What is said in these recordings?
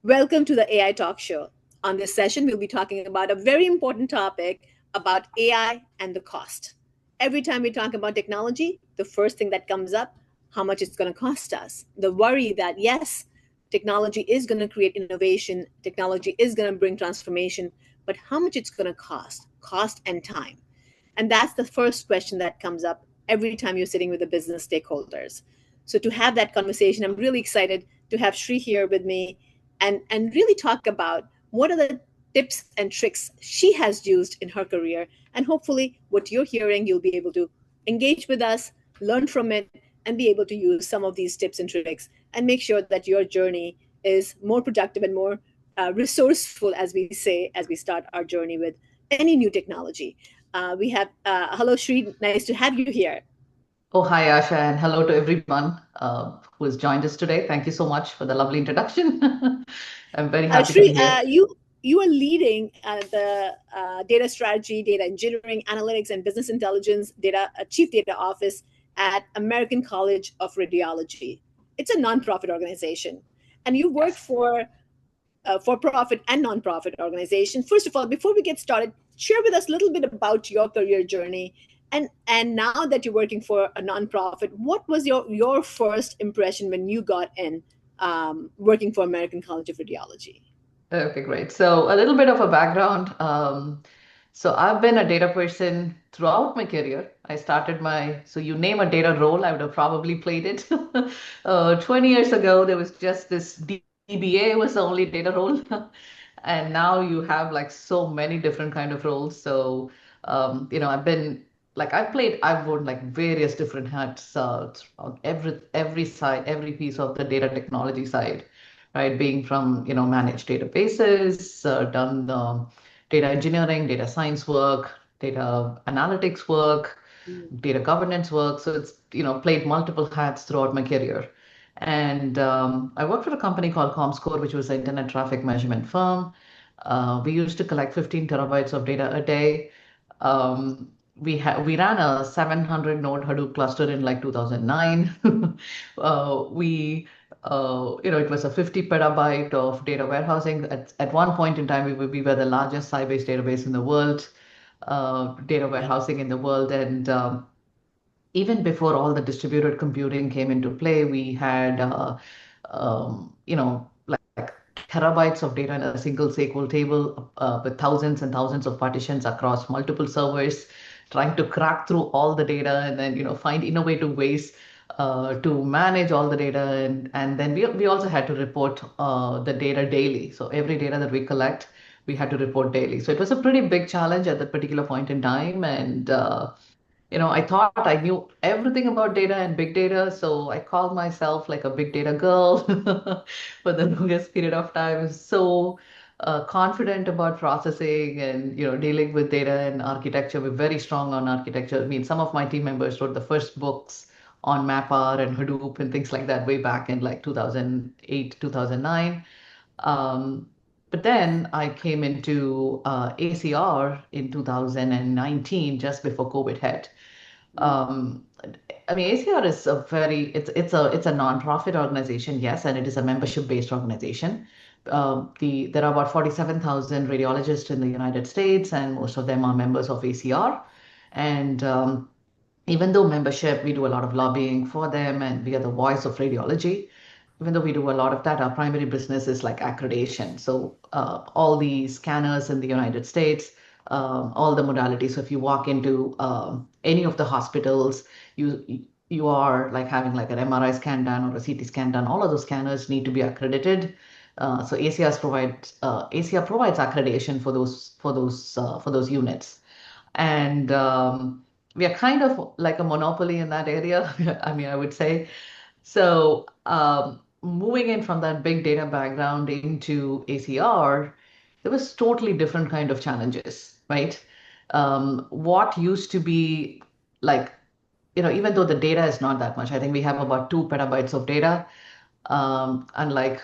Welcome to the AI Talk Show. On this session, we'll be talking about a very important topic about AI and the cost. Every time we talk about technology, the first thing that comes up, how much it's going to cost us. The worry that, yes, technology is going to create innovation, technology is going to bring transformation, but how much it's going to cost and time. And that's the first question that comes up every time you're sitting with the business stakeholders. So to have that conversation, I'm really excited to have Shree here with me and really talk about what are the tips and tricks she has used in her career. And hopefully what you're hearing, you'll be able to engage with us, learn from it, and be able to use some of these tips and tricks and make sure that your journey is more productive and more resourceful, as we say, as we start our journey with any new technology. We have, hello, Shree, nice to have you here. Oh, hi, Asha, and hello to everyone who has joined us today. Thank you so much for the lovely introduction. I'm very happy to be Shree, here. you are leading the data strategy, data engineering, analytics, and business intelligence chief data office at American College of Radiology. It's a nonprofit organization, and you work for for-profit and nonprofit organizations. First of all, before we get started, share with us a little bit about your career journey. And now that you're working for a nonprofit, what was your first impression when you got in working for American College of Radiology? Okay, great. So a little bit of a background. So I've been a data person throughout my career. So you name a data role, I would have probably played it. 20 years ago, there was just this DBA was the only data role. And now you have like so many different kind of roles. So, I've worn like various different hats on every side, every piece of the data technology side, right? Being from, managed databases, done data engineering, data science work, data analytics work, data governance work. So it's, played multiple hats throughout my career. And I worked for a company called Comscore, which was an internet traffic measurement firm. We used to collect 15 terabytes of data a day. We ran a 700 node Hadoop cluster in like 2009. It was a 50 petabyte of data warehousing. At one point in time, we were the largest Sybase database in the world, data warehousing in the world. And even before all the distributed computing came into play, we had, like terabytes of data in a single SQL table with thousands and thousands of partitions across multiple servers, trying to crack through all the data and then, find innovative ways to manage all the data. And then we also had to report the data daily. So every data that we collect, we had to report daily. So it was a pretty big challenge at that particular point in time. And I thought I knew everything about data and big data, so I called myself like a big data girl for the longest period of time. I was so confident about processing and dealing with data and architecture. We're very strong on architecture. I mean, some of my team members wrote the first books on MapR and Hadoop and things like that way back in like 2008, 2009. But then I came into ACR in 2019, just before COVID hit. Um, I mean, ACR is it's a nonprofit organization, yes, and it is a membership-based organization. There are about 47,000 radiologists in the United States, and most of them are members of ACR. And even though membership, we do a lot of lobbying for them, and we are the voice of radiology. Even though we do a lot of that, our primary business is like accreditation. So all the scanners in the United States all the modalities. So if you walk into any of the hospitals, you are like having like an MRI scan done or a CT scan done. All of those scanners need to be accredited. So ACR provides accreditation for those units, and we are kind of like a monopoly in that area. I mean, I would say. So moving in from that big data background into ACR, there was totally different kind of challenges, right? What used to be like, even though the data is not that much, I think we have about 2 petabytes of data, unlike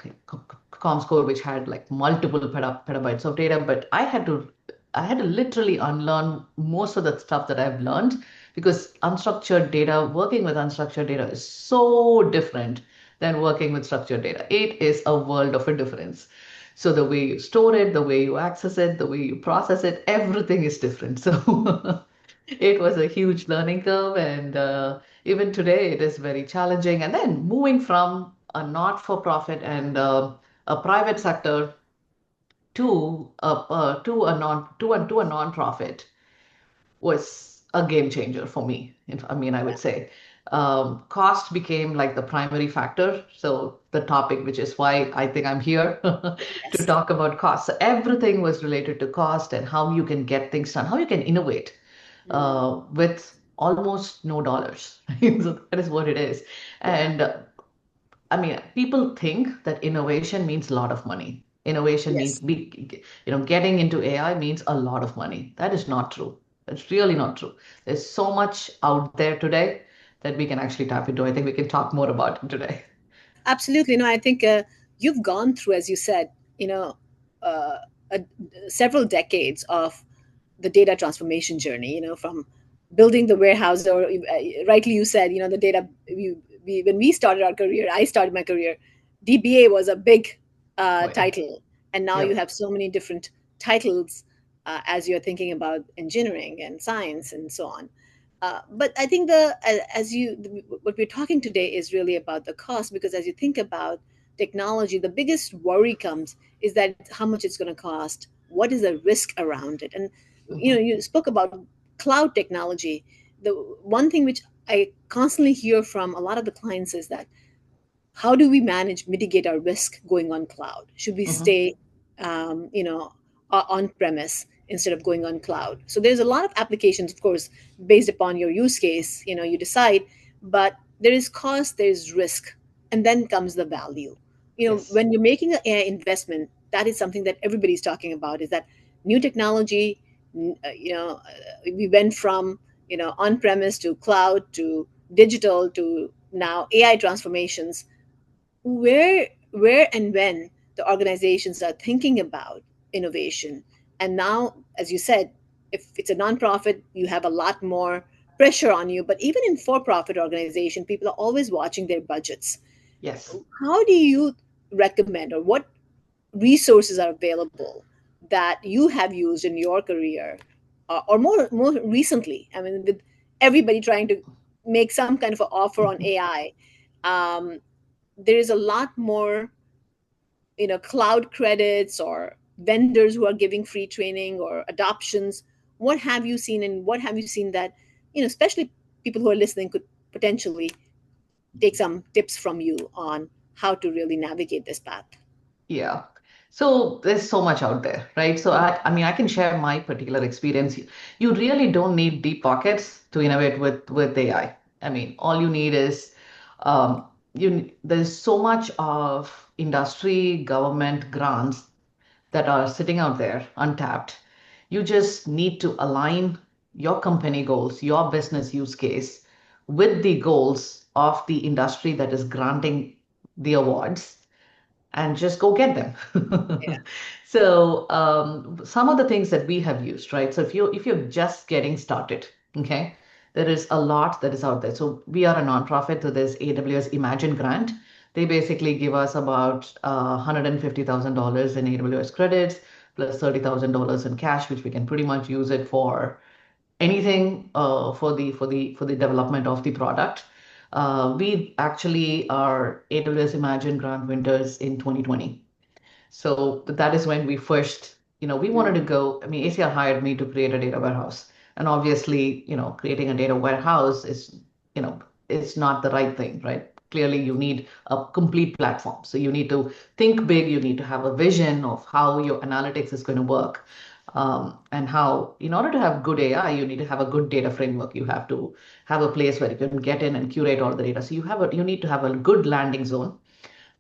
ComScore, which had like multiple petabytes of data. But I had to literally unlearn most of the stuff that I've learned because working with unstructured data is so different than working with structured data. It is a world of a difference. So the way you store it, the way you access it, the way you process it, everything is different. So it was a huge learning curve, and even today it is very challenging. And then moving from a not-for-profit and a private sector to a non-profit was a game changer for me. I mean, I would say cost became like the primary factor. So the topic, which is why I think I'm here to Yes. talk about cost. So everything was related to cost and how you can get things done, how you can innovate Mm, with almost no dollars. So that is what it is. yeah. And I mean, people think that innovation means a lot of money. Innovation means Yes. getting into AI means a lot of money. That is not true. That's really not true. There's so much out there today that we can actually tap into. I think we can talk more about it today. Absolutely. No, I think you've gone through, as you said, you know, uh, a, several decades of the data transformation journey. From building the warehouse, or rightly you said, the data. When we started our career, I started my career. DBA was a big Oh yeah. title, and now you Yep. have so many different titles as you're thinking about engineering and science and so on. But I think what we're talking today is really about the cost, because as you think about technology, the biggest worry comes is that how much it's going to cost, what is the risk around it, and Mhm. you spoke about cloud technology. The one thing which I constantly hear from a lot of the clients is that how do we manage mitigate our risk going on cloud? Should we Mhm. stay on premise instead of going on cloud? So there's a lot of applications, of course, based upon your use case, you decide. But there is cost, there's risk, and then comes the value. Yes. When you're making an AI investment, that is something that everybody's talking about, is that new technology. We went from on premise to cloud to digital to now AI transformations. Where and when the organizations are thinking about innovation. And now, as you said, if it's a nonprofit, you have a lot more pressure on you. But even in for-profit organization, people are always watching their budgets. Yes. How do you recommend, or what resources are available that you have used in your career, or more recently? I mean, with everybody trying to make some kind of an offer on AI, um, there is a lot more cloud credits or vendors who are giving free training or adoptions. What have you seen, and what have you seen that especially people who are listening could potentially take some tips from you on how to really navigate this path? Yeah. So there's so much out there, right? So I mean, I can share my particular experience. You really don't need deep pockets to innovate with AI. I mean, all you need is there's so much of industry, government grants that are sitting out there untapped. You just need to align your company goals, your business use case with the goals of the industry that is granting the awards and just go get Yeah. them. So some of the things that we have used, right? So if you're just getting started, okay, there is a lot that is out there. So we are a nonprofit, so there's AWS Imagine grant. They basically give us about $150,000 in AWS credits plus $30,000 in cash, which we can pretty much use it for anything for the development of the product. We actually are AWS Imagine grant winners in 2020. So that is when we first we wanted to go, I mean, ACR hired me to create a data warehouse. And obviously, creating a data warehouse is, you know, is not the right thing, right? Clearly, you need a complete platform. So you need to think big, you need to have a vision of how your analytics is going to work. And how, in order to have good AI, you need to have a good data framework. You have to have a place where you can get in and curate all the data. So you need to have a good landing zone,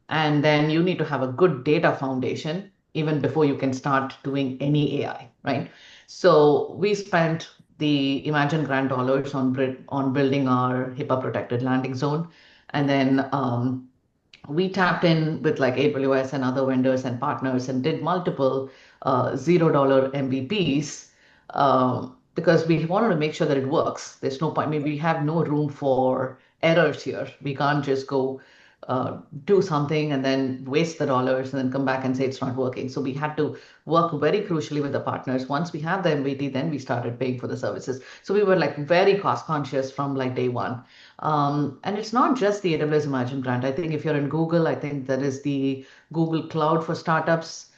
and then you need to have a good data foundation even before you can start doing any AI, right? So we spent the Imagine grant dollars on building our HIPAA protected landing zone. And then we tapped in with like AWS and other vendors and partners and did multiple $0 MVPs, because we wanted to make sure that it works. There's no point, I mean, we have no room for errors here. We can't just go do something and then waste the dollars and then come back and say it's not working. So we had to work very crucially with the partners. Once we have the MVT, then we started paying for the services. So we were like very cost conscious from like day one. And it's not just the AWS Imagine grant. I think if you're in Google, I think there is the Google Cloud for startups.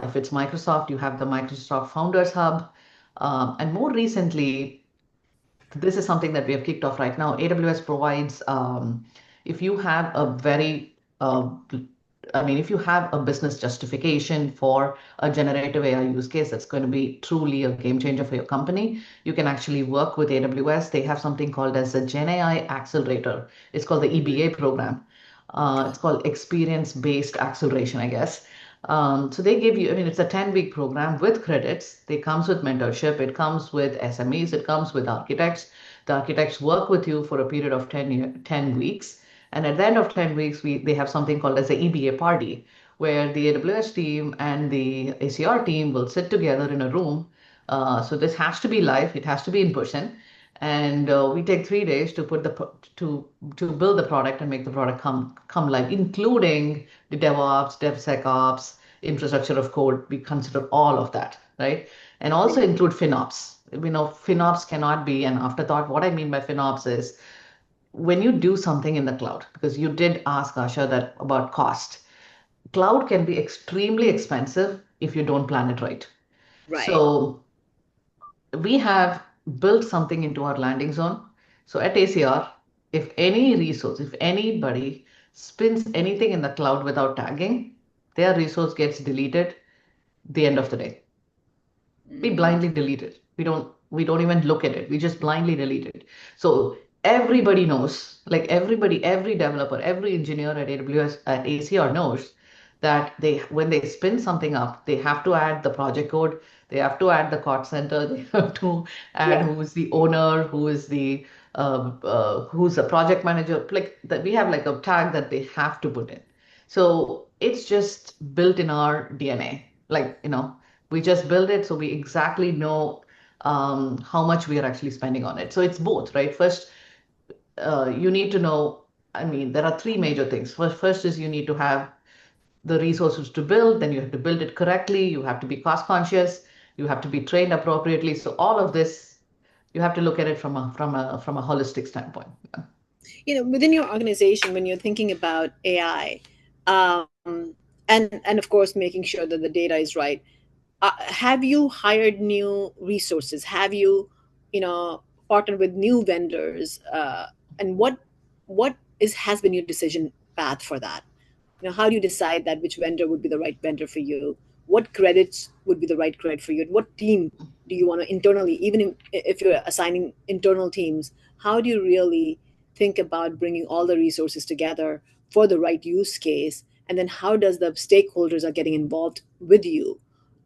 If it's Microsoft, you have the Microsoft Founders Hub. And more recently, this is something that we have kicked off right now. AWS provides, if you have a very, I mean, if you have a business justification for a generative AI use case that's going to be truly a game changer for your company, you can actually work with AWS. They have something called as a Gen AI Accelerator. It's called the EBA program. It's called Experience-Based Acceleration, I guess. So they give you, I mean, it's a 10-week program with credits. It comes with mentorship. It comes with SMEs. It comes with architects. The architects work with you for a period of 10 weeks. And at the end of 10 weeks, they have something called as the EBA party, where the AWS team and the ACR team will sit together in a room. So this has to be live. It has to be in person. And we take 3 days to put to build the product and make the product come live, including the DevOps, DevSecOps, infrastructure of code. We consider all of that, right? And also include FinOps. We know FinOps cannot be an afterthought. What I mean by FinOps is when you do something in the cloud, because you did ask Asha that about cost. Cloud can be extremely expensive if you don't plan it right. Right. So we have built something into our landing zone. So at ACR, if any resource, if anybody spins anything in the cloud without tagging, their resource gets deleted the end of the day. We blindly delete it. We don't even look at it. We just blindly delete it. So everybody knows, like everybody, every developer, every engineer at AWS at ACR knows that they when they spin something up, they have to add the project code, they have to add the cost center, they have to add Yeah. who is the owner, who's the project manager. Like that, we have like a tag that they have to put in. So it's just built in our DNA. Like, we just build it so we exactly know how much we are actually spending on it. So it's both, right? First, you need to know, I mean, there are three major things. First is you need to have the resources to build, then you have to build it correctly, you have to be cost conscious, you have to be trained appropriately. So all of this, you have to look at it from a holistic standpoint. Within your organization, when you're thinking about AI, and of course making sure that the data is right, have you hired new resources? Have you, partnered with new vendors? And what is has been your decision path for that? How do you decide that which vendor would be the right vendor for you? What credits would be the right credit for you? And what team do you want to internally, even if you're assigning internal teams, how do you really think about bringing all the resources together for the right use case? And then how does the stakeholders are getting involved with you?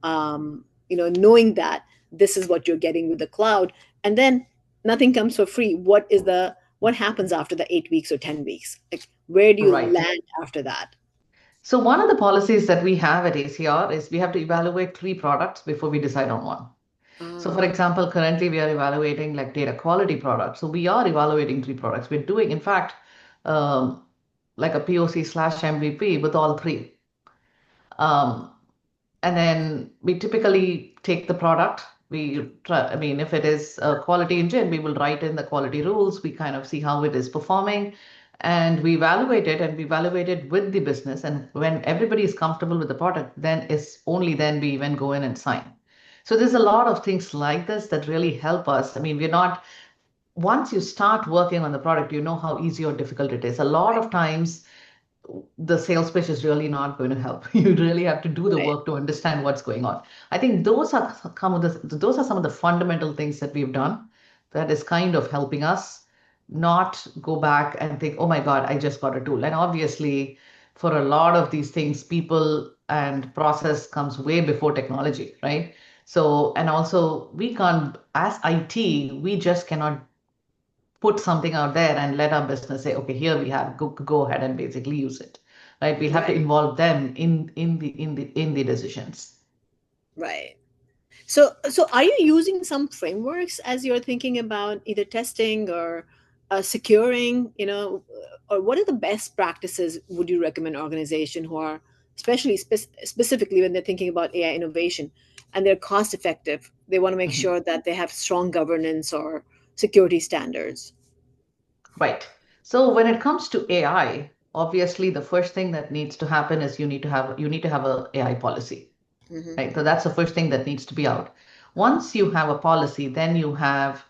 Knowing that this is what you're getting with the cloud, and then nothing comes for free. What happens after the 8 weeks or 10 weeks? Like, where do you Right. land after that? So one of the policies that we have at ACR is we have to evaluate three products before we decide on one. So for Ah, example, currently we are evaluating like data quality products. So we are evaluating three products. We're doing, in fact, um, like a POC/MVP with all three. Um, and then we typically take the product. We try, I mean, if it is a quality engine, we will write in the quality rules. We kind of see how it is performing. And we evaluate it, and we evaluate it with the business. And when everybody is comfortable with the product, then it's only then we even go in and sign. So there's a lot of things like this that really help us. I mean, we're not, once you start working on the product, you know how easy or difficult it is. A lot of times the sales pitch is really not going to help. You really have to do the Right. work to understand what's going on. I think those are some of the fundamental things that we've done that is kind of helping us not go back and think, oh my God, I just got a tool. And obviously, for a lot of these things, people and process comes way before technology, right? So, and also we can't, as IT, we just cannot put something out there and let our business say, okay, here we have, go ahead and basically use it, right? We'll have to Right. involve them in the decisions. Right. So are you using some frameworks as you're thinking about either testing or securing, or what are the best practices would you recommend organization who are, especially specifically when they're thinking about AI innovation and they're cost effective, they want to make Mhm. sure that they have strong governance or security standards? Right. So when it comes to AI, obviously the first thing that needs to happen is you need to have a AI policy, Hmm. right? So that's the first thing that needs to be out. Once you have a policy, then you have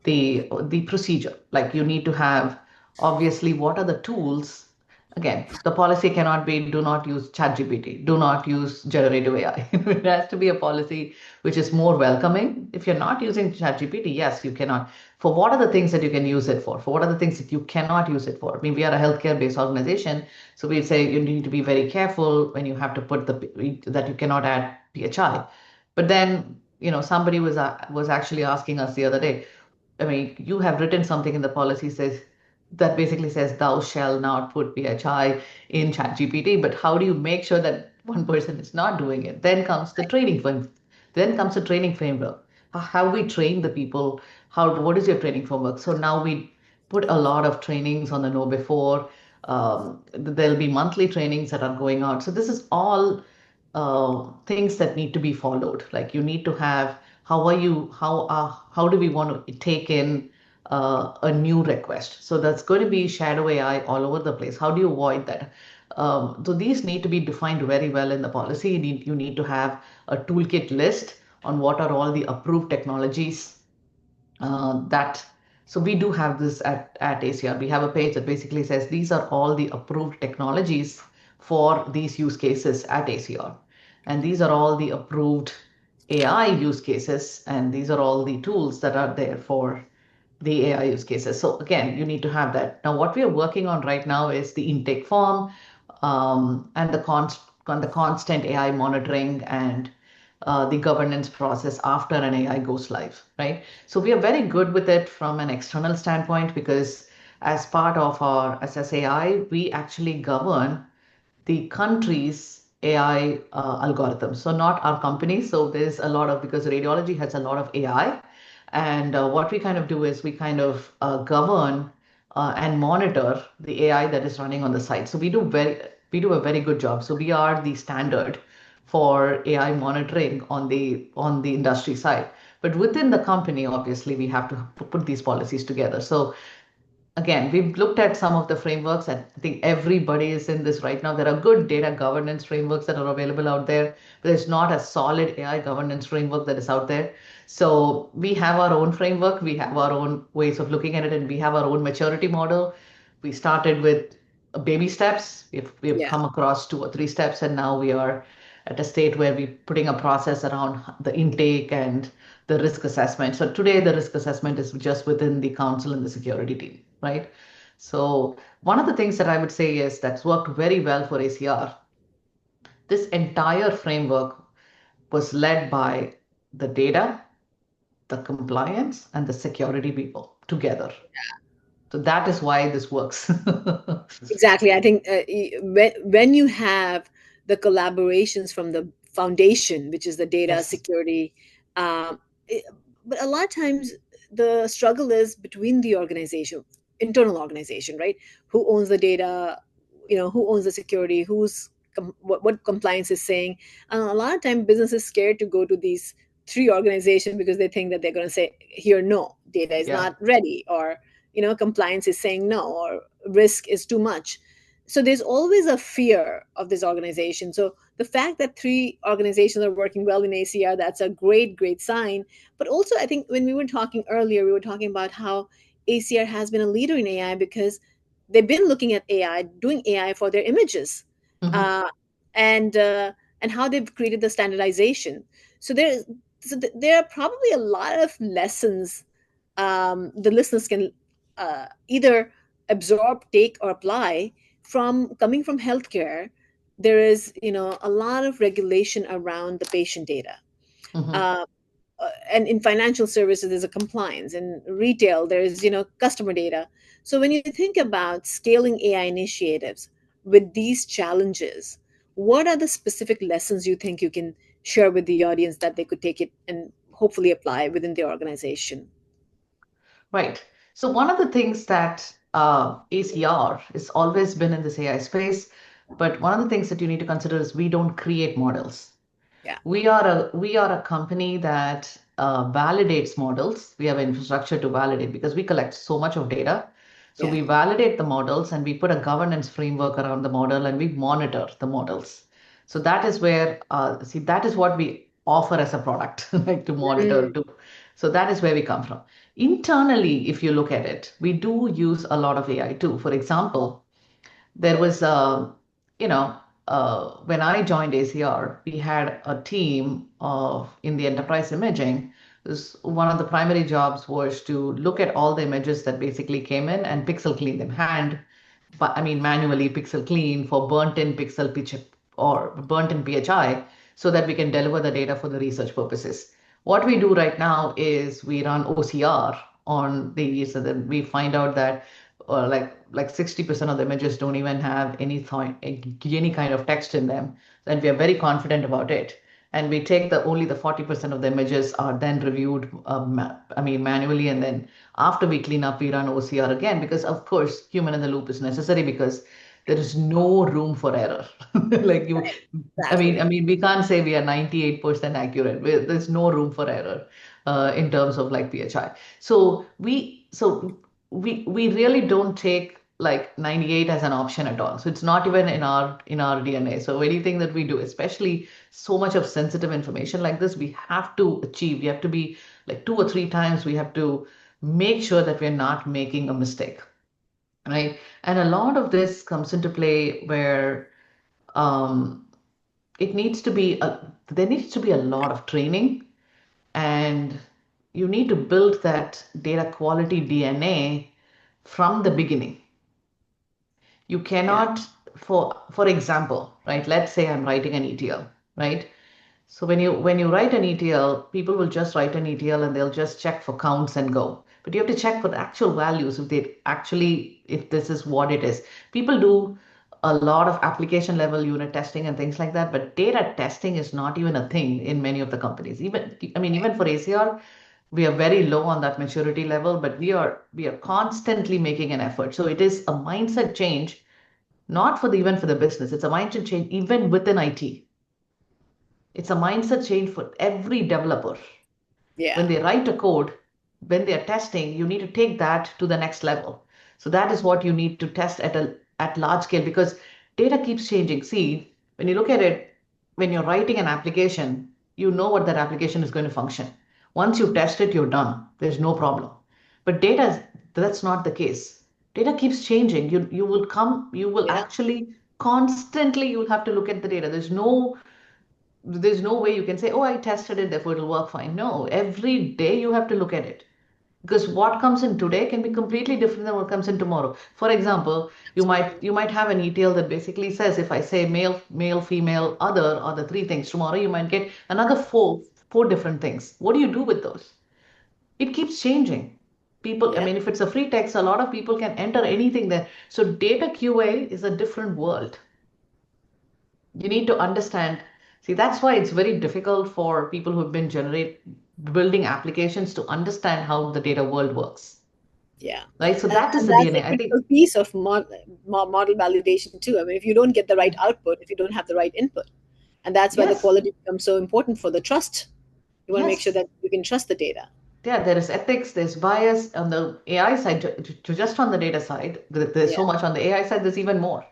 the procedure. Like you need to have, obviously, what are the tools. Again, the policy cannot be do not use ChatGPT, do not use generative AI. It has to be a policy which is more welcoming. If you're not using ChatGPT, yes, you cannot. For what are the things that you can use it for what are the things that you cannot use it for? I mean, we are a healthcare based organization, so we say you need to be very careful when you have to put that you cannot add PHI. But then, somebody was actually asking us the other day, I mean, you have written something in the policy says that basically says thou shall not put PHI in ChatGPT, but how do you make sure that one person is not doing it? Then comes the training framework. How we train the people, what is your training framework? So now we put a lot of trainings on the know before. There'll be monthly trainings that are going out. So this is all things that need to be followed. Like you need to have, how do we want to take in a new request? So that's going to be shadow AI all over the place. How do you avoid that? So these need to be defined very well in the policy. You need to have a toolkit list on what are all the approved technologies that so we do have this at ACR. We have a page that basically says these are all the approved technologies for these use cases at ACR. And these are all the approved AI use cases, and these are all the tools that are there for the AI use cases. So again, you need to have that. Now, what we are working on right now is the intake form, and the constant AI monitoring and the governance process after an AI goes live, right? So we are very good with it from an external standpoint because as part of our SSAI, we actually govern the country's AI algorithms. So not our company. So there's a lot of, because radiology has a lot of AI. And what we kind of do is we kind of govern and monitor the AI that is running on the site. So we do a very good job. So we are the standard for AI monitoring on the industry side. But within the company, obviously, we have to put these policies together. So again, we've looked at some of the frameworks, and I think everybody is in this right now. There are good data governance frameworks that are available out there, but there's not a solid AI governance framework that is out there. So we have our own framework, we have our own ways of looking at it, and we have our own maturity model. We started with baby steps. We've Yeah. come across 2 or 3 steps, and now we are at a state where we're putting a process around the intake and the risk assessment. So today, the risk assessment is just within the council and the security team, right? So one of the things that I would say is that's worked very well for ACR. This entire framework was led by the data, the compliance, and the security people together. So that is why this works. Exactly. I think when you have the collaborations from the foundation, which is the data Yes. security, um, it, but a lot of times the struggle is between the organization, internal organization, right? Who owns the data? Who owns the security? What compliance is saying? And a lot of time, business is scared to go to these three organizations because they think that they're going to say, "Here, no, data is Yeah. not ready," or compliance is saying no, or risk is too much. So there's always a fear of this organization. So the fact that three organizations are working well in ACR, that's a great, great sign. But also, I think when we were talking earlier, we were talking about how ACR has been a leader in AI because they've been looking at AI, doing AI for their images, Mhm. uh, and uh, and how they've created the standardization. So there are probably a lot of lessons the listeners can either absorb, take, or apply from coming from healthcare. There is, a lot of regulation around the patient data. Mhm. Uh, and in financial services, there's a compliance. In retail, there's, customer data. So when you think about scaling AI initiatives with these challenges, what are the specific lessons you think you can share with the audience that they could take it and hopefully apply within their organization? Right. So one of the things that ACR has always been in this AI space, but one of the things that you need to consider is we don't create models. Yeah. We are a company that validates models. We have infrastructure to validate because we collect so much of data. So Yeah. we validate the models and we put a governance framework around the model and we monitor the models. So that is where that is what we offer as a product, like to monitor Mm, to. So that is where we come from. Internally, if you look at it, we do use a lot of AI too. For example, there was you know when I joined ACR, we had a team of in the enterprise imaging. One of the primary jobs was to look at all the images that basically came in and pixel clean them but I mean manually pixel clean for burnt in pixel pitch or burnt in PHI so that we can deliver the data for the research purposes. What we do right now is we run OCR on these, and then we find out that like 60% of the images don't even have any kind of text in them, and we are very confident about it. And we take the only the 40% of the images are then reviewed, I mean manually, and then after we clean up, we run OCR again because of course human in the loop is necessary because there is no room for error. like you, I exactly. mean, we can't say we are 98% accurate. There's no room for error in terms of like PHI. So we really don't take like 98 as an option at all. So it's not even in our DNA. So anything that we do, especially so much of sensitive information like this, we have to achieve. We have to be like two or three times. We have to make sure that we're not making a mistake, right? And a lot of this comes into play where um, it needs to be there needs to be a lot of training, and you need to build that data quality DNA from the beginning. You Yeah. cannot, for example, right? Let's say I'm writing an ETL, right? So when you write an ETL, people will just write an ETL and they'll just check for counts and go. But you have to check for the actual values if this is what it is. People do a lot of application level unit testing and things like that, but data testing is not even a thing in many of the companies. Even for ACR, we are very low on that maturity level, but we are constantly making an effort. So it is a mindset change, not for the even for the business. It's a mindset change even within IT. It's a mindset change for every developer. When Yeah. they write a code, when they are testing, you need to take that to the next level. So that is what you need to test at large scale because data keeps changing. See, when you look at it, when you're writing an application, you know what that application is going to function. Once you test it, you're done. There's no problem. But that's not the case. Data keeps changing. You will Yeah. actually constantly you'll have to look at the data. There's no way you can say, oh, I tested it, therefore it'll work fine. No, every day you have to look at it because what comes in today can be completely different than what comes in tomorrow. For example, you might Absolutely. you might have an ETL that basically says if I say male, female, other are the three things. Tomorrow you might get another four different things. What do you do with those? It keeps changing. People, I Yeah. mean, if it's a free text, a lot of people can enter anything there. So data QA is a different world. You need to understand. See, that's why it's very difficult for people who've been generate building applications to understand how the data world works, Yeah. right? So that is And the that's DNA. a I critical think piece of model validation too. I mean, if you don't get the right output, if you don't have the right input, and that's why the yes, quality becomes so important for the trust. You want to make sure yes. that you can trust the data. Yeah, there is ethics, there's bias on the AI side, to just on the data side. There's so Yeah, much on the AI side, there's even more.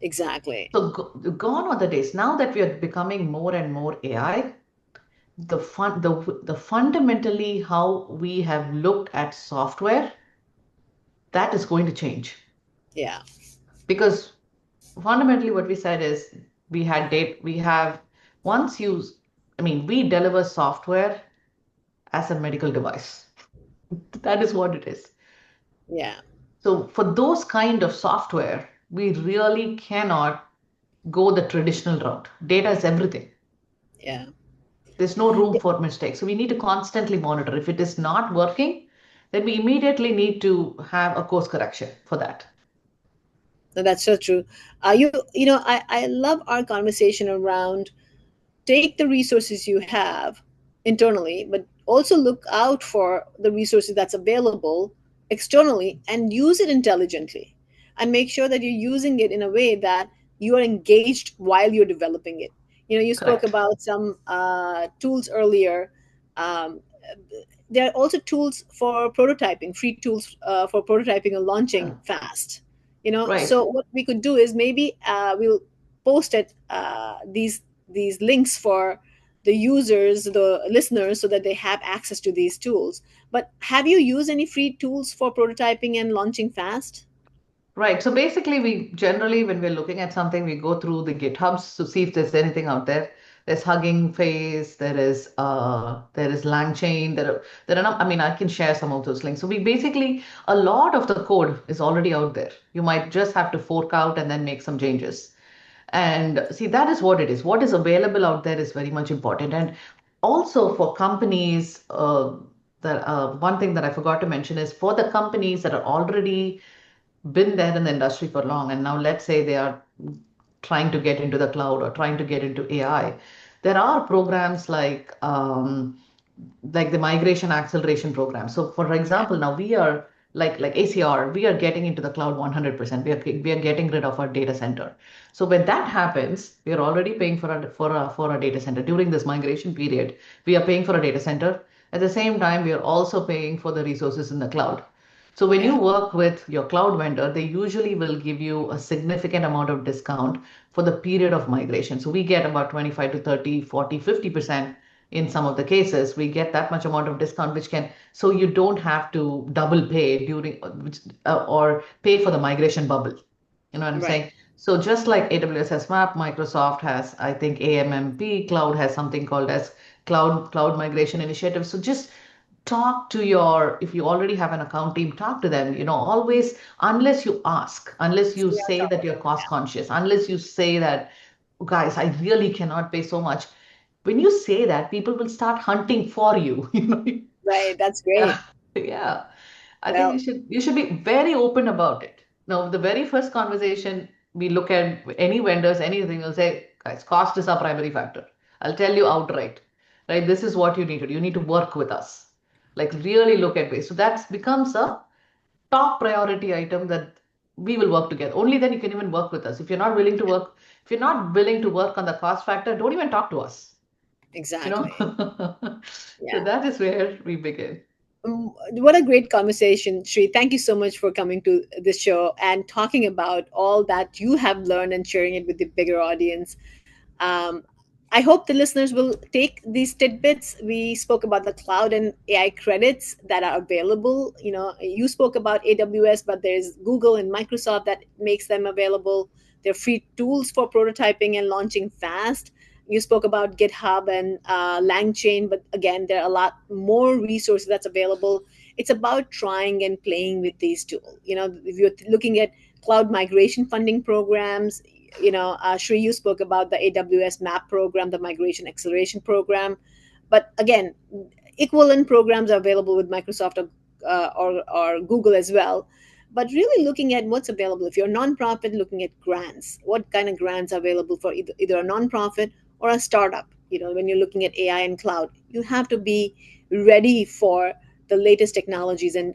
exactly. So gone are the days. Now that we are becoming more and more AI, the fundamentally how we have looked at software, that is going to change. Yeah, Because fundamentally what we said is we have once you, I mean, we deliver software as a medical device. That is what it is. yeah, So for those kind of software, we really cannot go the traditional route. Data is everything. yeah. There's no room for mistakes. So we need to constantly monitor. If it is not working, then we immediately need to have a course correction for that. No, that's so true. I love our conversation around take the resources you have internally, but also look out for the resources that's available externally and use it intelligently and make sure that you're using it in a way that you are engaged while you're developing it. You spoke Correct. about some tools earlier. Um, there are also tools for prototyping, free tools for prototyping and launching Yeah. fast. Right. So what we could do is maybe we'll post it these links for the users, the listeners, so that they have access to these tools. But have you used any free tools for prototyping and launching fast? Right. So basically, we generally, when we're looking at something, we go through the GitHubs to see if there's anything out there. There's Hugging Face, there is LangChain, I mean, I can share some of those links. So we basically, a lot of the code is already out there. You might just have to fork out and then make some changes. And see, that is what it is. What is available out there is very much important. And also for companies, that one thing that I forgot to mention is for the companies that are already been there in the industry for long, and now let's say they are trying to get into the cloud or trying to get into AI. There are programs like the migration acceleration program. So for Yeah, example, now we are like ACR, we are getting into the cloud 100%. We are getting rid of our data center. So when that happens, we are already paying for a data center during this migration period. We are paying for a data center. At the same time, we are also paying for the resources in the cloud. So when you yeah, work with your cloud vendor, they usually will give you a significant amount of discount for the period of migration. So we get about 25 to 30, 40, 50% in some of the cases. We get that much amount of discount, which can, so you don't have to double pay or pay for the migration bubble. You know what I'm right. saying? So just like AWS has MAP, Microsoft has, I think AMMP, Cloud has something called as Cloud Migration Initiative. So just talk to your, if you already have an account team, talk to them. Always, unless you ask, unless you Stay on say top that of you're it. cost conscious, unless you say that, guys, I really cannot pay so much. When you say that, people will start hunting for you. Right. That's Yeah, great. yeah. I think you Well, should you should be very open about it. Now, the very first conversation we look at any vendors, anything, we'll say, guys, cost is our primary factor. I'll tell you outright, right? This is what you need to do. You need to work with us. Like really look at ways. So that becomes a top priority item that we will work together. Only then you can even work with us. If you're not willing to work on the cost factor, don't even talk to us. You know? exactly. So Yeah. that is where we begin. What a great conversation, Sri. Thank you so much for coming to this show and talking about all that you have learned and sharing it with the bigger audience. Um, I hope the listeners will take these tidbits. We spoke about the cloud and AI credits that are available. You spoke about AWS, but there's Google and Microsoft that makes them available. They're free tools for prototyping and launching fast. You spoke about GitHub and LangChain, but again, there are a lot more resources that's available. It's about trying and playing with these tools. If you're looking at cloud migration funding programs, Shri, you spoke about the AWS MAP program, the Migration Acceleration Program. But again, equivalent programs are available with Microsoft or Google as well. But really looking at what's available. If you're a nonprofit, looking at grants, what kind of grants are available for either a nonprofit or a startup? When you're looking at AI and cloud, you have to be ready for the latest technologies and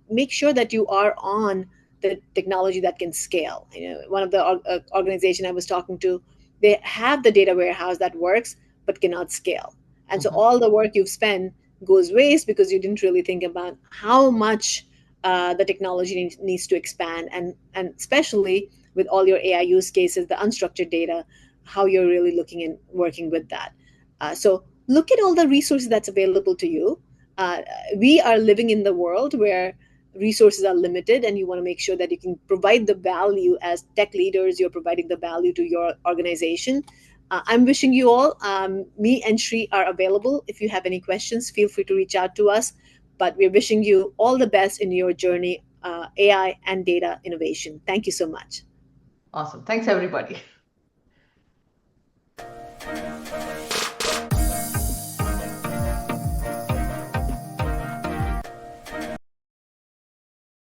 make sure that you are on the technology that can scale. One of the organization I was talking to, they have the data warehouse that works but cannot scale, and so Mhm. all the work you've spent goes waste because you didn't really think about how much the technology needs to expand, and especially with all your AI use cases, the unstructured data, how you're really looking and working with that. So look at all the resources that's available to you. Uh, we are living in the world where resources are limited, and you want to make sure that you can provide the value. As tech leaders, you're providing the value to your organization. I'm wishing you all, me and Shree are available. If you have any questions, feel free to reach out to us. But we're wishing you all the best in your journey, AI and data innovation. Thank you so much. Awesome. Thanks, everybody.